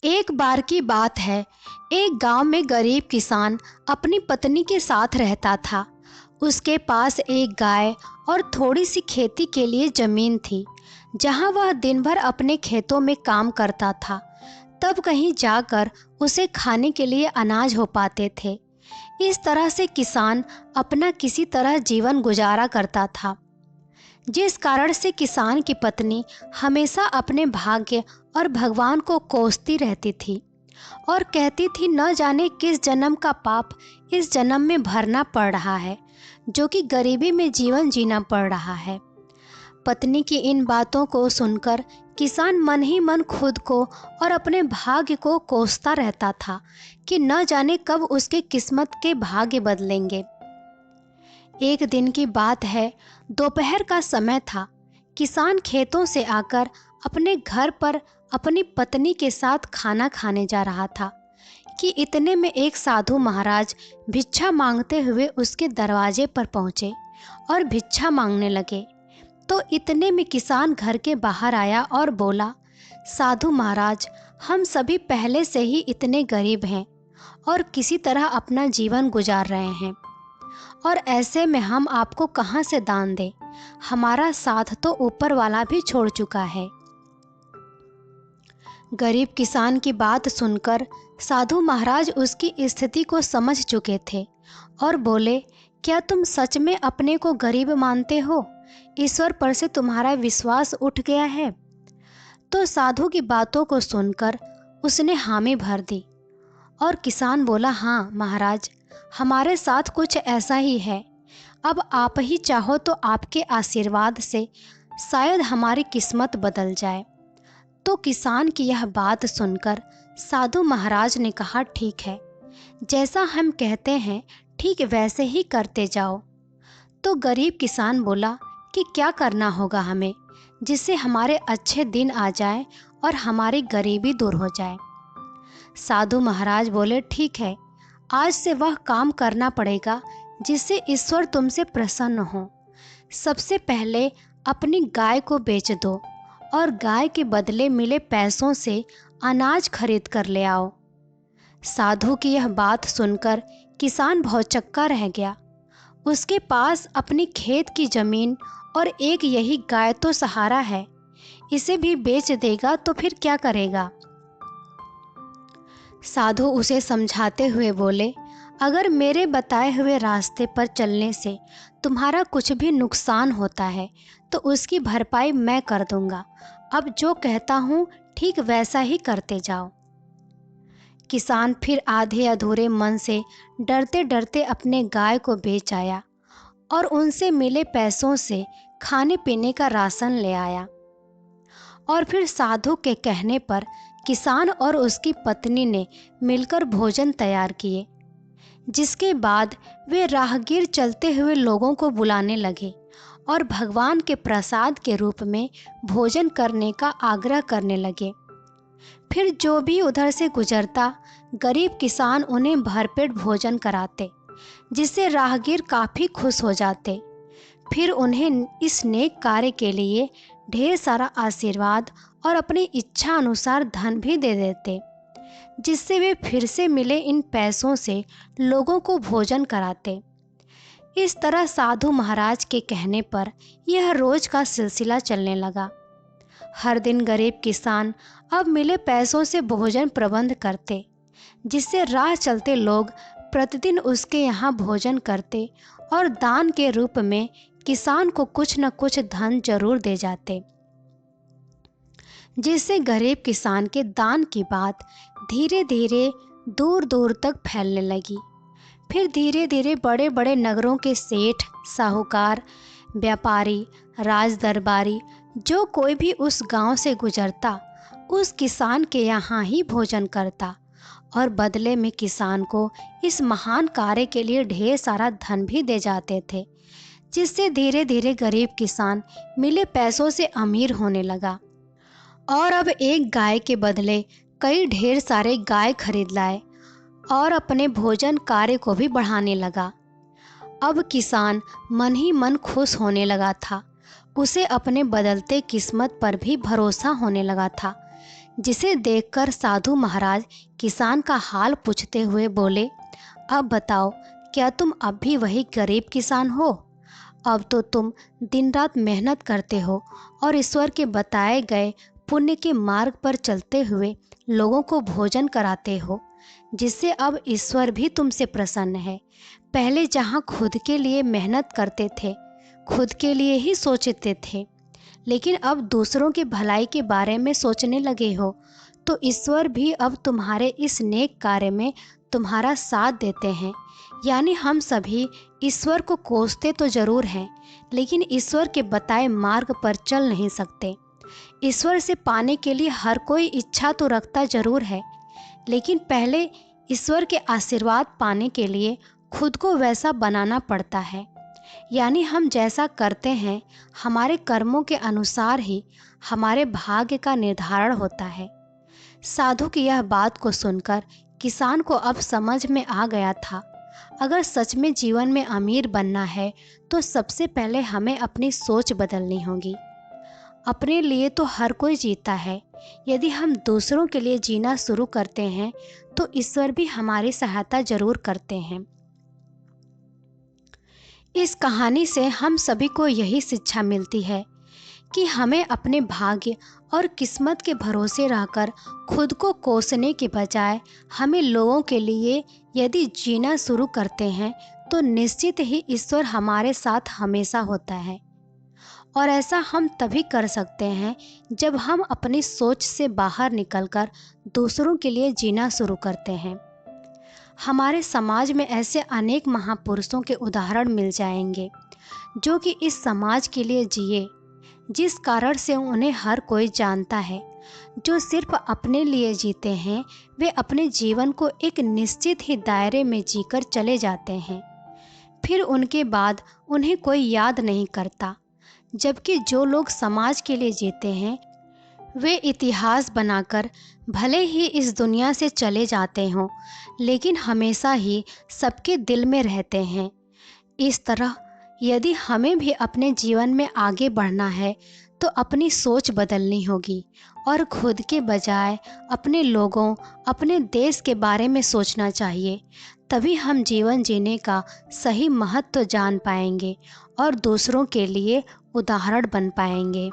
एक बार की बात है। एक गांव में गरीब किसान अपनी पत्नी के साथ रहता था। उसके पास एक गाय और थोड़ी सी खेती के लिए जमीन थी, जहां वह दिन भर अपने खेतों में काम करता था। तब कहीं जाकर उसे खाने के लिए अनाज हो पाते थे। इस तरह से किसान अपना किसी तरह जीवन गुजारा करता था, जिस कारण से किसान की पत्नी हमेशा अपने भाग्य और भगवान को कोसती रहती थी और कहती थी, न जाने किस जन्म का पाप इस जन्म में भरना पड़ रहा है, जो कि गरीबी में जीवन जीना पड़ रहा है। पत्नी की इन बातों को सुनकर किसान मन ही मन खुद को और अपने भाग्य को कोसता रहता था कि न जाने कब उसके किस्मत के भाग्य बदलेंगे। एक दिन की बात है, दोपहर का समय था। किसान खेतों से आकर अपने घर पर अपनी पत्नी के साथ खाना खाने जा रहा था कि इतने में एक साधु महाराज भिक्षा मांगते हुए उसके दरवाजे पर पहुंचे और भिक्षा मांगने लगे। तो इतने में किसान घर के बाहर आया और बोला, साधु महाराज, हम सभी पहले से ही इतने गरीब हैं और किसी तरह अपना जीवन गुजार रहे हैं, और ऐसे में हम आपको कहाँ से दान दें? हमारा साथ तो ऊपर वाला भी छोड़ चुका है। गरीब किसान की बात सुनकर साधु महाराज उसकी स्थिति को समझ चुके थे और बोले, क्या तुम सच में अपने को गरीब मानते हो? ईश्वर पर से तुम्हारा विश्वास उठ गया है? तो साधु की बातों को सुनकर उसने हामी भर दी और किसान बोला, हाँ महाराज, हमारे साथ कुछ ऐसा ही है। अब आप ही चाहो तो आपके आशीर्वाद से शायद हमारी किस्मत बदल जाए। तो किसान की यह बात सुनकर साधु महाराज ने कहा, ठीक है, जैसा हम कहते हैं ठीक वैसे ही करते जाओ। तो गरीब किसान बोला कि क्या करना होगा हमें, जिससे हमारे अच्छे दिन आ जाए और हमारी गरीबी दूर हो जाए। साधु महाराज बोले, ठीक है, आज से वह काम करना पड़ेगा जिससे ईश्वर तुमसे प्रसन्न हो। सबसे पहले अपनी गाय को बेच दो और गाय के बदले मिले पैसों से अनाज खरीद कर ले आओ। साधु की यह बात सुनकर किसान भौचक्का रह गया। उसके पास अपनी खेत की जमीन और एक यही गाय तो सहारा है, इसे भी बेच देगा तो फिर क्या करेगा? साधु उसे समझाते हुए बोले, अगर मेरे बताए हुए रास्ते पर चलने से तुम्हारा कुछ भी नुकसान होता है तो उसकी भरपाई मैं कर दूंगा। अब जो कहता हूँ ठीक वैसा ही करते जाओ। किसान फिर आधे अधूरे मन से डरते डरते अपने गाय को बेच आया और उनसे मिले पैसों से खाने पीने का राशन ले आया। और फिर साधु के कहने पर किसान और उसकी पत्नी ने मिलकर भोजन तैयार किए, जिसके बाद वे राहगीर चलते हुए लोगों को बुलाने लगे और भगवान के प्रसाद के रूप में भोजन करने का आग्रह करने लगे। फिर जो भी उधर से गुजरता, गरीब किसान उन्हें भरपेट भोजन कराते, जिससे राहगीर काफ़ी खुश हो जाते। फिर उन्हें इस नेक कार्य के लिए ढेर सारा आशीर्वाद और अपनी इच्छा अनुसार धन भी दे देते, जिससे वे फिर से मिले इन पैसों से लोगों को भोजन कराते। इस तरह साधु महाराज के कहने पर यह रोज का सिलसिला चलने लगा। हर दिन गरीब किसान अब मिले पैसों से भोजन प्रबंध करते, जिससे राह चलते लोग प्रतिदिन उसके यहाँ भोजन करते और दान के रूप में किसान को कुछ न कुछ धन जरूर दे जाते, जिससे गरीब किसान के दान की बात धीरे धीरे दूर दूर तक फैलने लगी। फिर धीरे धीरे बड़े बड़े नगरों के सेठ, साहूकार, व्यापारी, राज दरबारी, जो कोई भी उस गांव से गुजरता, उस किसान के यहाँ ही भोजन करता और बदले में किसान को इस महान कार्य के लिए ढेर सारा धन भी दे जाते थे, जिससे धीरे धीरे गरीब किसान मिले पैसों से अमीर होने लगा और अब एक गाय के बदले कई ढेर सारे गाय खरीद लाए और अपने भोजन कार्य को भी बढ़ाने लगा। अब किसान मन ही मन खुश होने लगा था। उसे अपने बदलते किस्मत पर भी भरोसा होने लगा था जिसे देखकर साधु महाराज किसान का हाल पूछते हुए बोले, अब बताओ, क्या तुम अब भी वही गरीब किसान हो? अब तो तुम दिन रात मेहनत करते हो और ईश्वर के बताए गए पुण्य के मार्ग पर चलते हुए लोगों को भोजन कराते हो, जिससे अब ईश्वर भी तुमसे प्रसन्न है। पहले जहाँ खुद के लिए मेहनत करते थे, खुद के लिए ही सोचते थे, लेकिन अब दूसरों की भलाई के बारे में सोचने लगे हो, तो ईश्वर भी अब तुम्हारे इस नेक कार्य में तुम्हारा साथ देते हैं। यानी हम सभी ईश्वर को कोसते तो जरूर हैं, लेकिन ईश्वर के बताए मार्ग पर चल नहीं सकते। ईश्वर से पाने के लिए हर कोई इच्छा तो रखता जरूर है, लेकिन पहले ईश्वर के आशीर्वाद पाने के लिए खुद को वैसा बनाना पड़ता है। यानी हम जैसा करते हैं, हमारे कर्मों के अनुसार ही हमारे भाग्य का निर्धारण होता है। साधु की यह बात को सुनकर किसान को अब समझ में आ गया था, अगर सच में जीवन में अमीर बनना है तो सबसे पहले हमें अपनी सोच बदलनी होगी। अपने लिए तो हर कोई जीता है, यदि हम दूसरों के लिए जीना शुरू करते हैं तो ईश्वर भी हमारी सहायता जरूर करते हैं। इस कहानी से हम सभी को यही शिक्षा मिलती है कि हमें अपने भाग्य और किस्मत के भरोसे रहकर खुद को कोसने के बजाय हमें लोगों के लिए यदि जीना शुरू करते हैं तो निश्चित ही ईश्वर हमारे साथ हमेशा होता है। और ऐसा हम तभी कर सकते हैं जब हम अपनी सोच से बाहर निकलकर दूसरों के लिए जीना शुरू करते हैं। हमारे समाज में ऐसे अनेक महापुरुषों के उदाहरण मिल जाएंगे जो कि इस समाज के लिए जिए, जिस कारण से उन्हें हर कोई जानता है। जो सिर्फ अपने लिए जीते हैं, वे अपने जीवन को एक निश्चित ही दायरे में जीकर चले जाते हैं, फिर उनके बाद उन्हें कोई याद नहीं करता। जबकि जो लोग समाज के लिए जीते हैं, वे इतिहास बनाकर भले ही इस दुनिया से चले जाते हों, लेकिन हमेशा ही सबके दिल में रहते हैं। इस तरह यदि हमें भी अपने जीवन में आगे बढ़ना है तो अपनी सोच बदलनी होगी और खुद के बजाय अपने लोगों, अपने देश के बारे में सोचना चाहिए। तभी हम जीवन जीने का सही महत्व जान पाएंगे और दूसरों के लिए उदाहरण बन पाएंगे।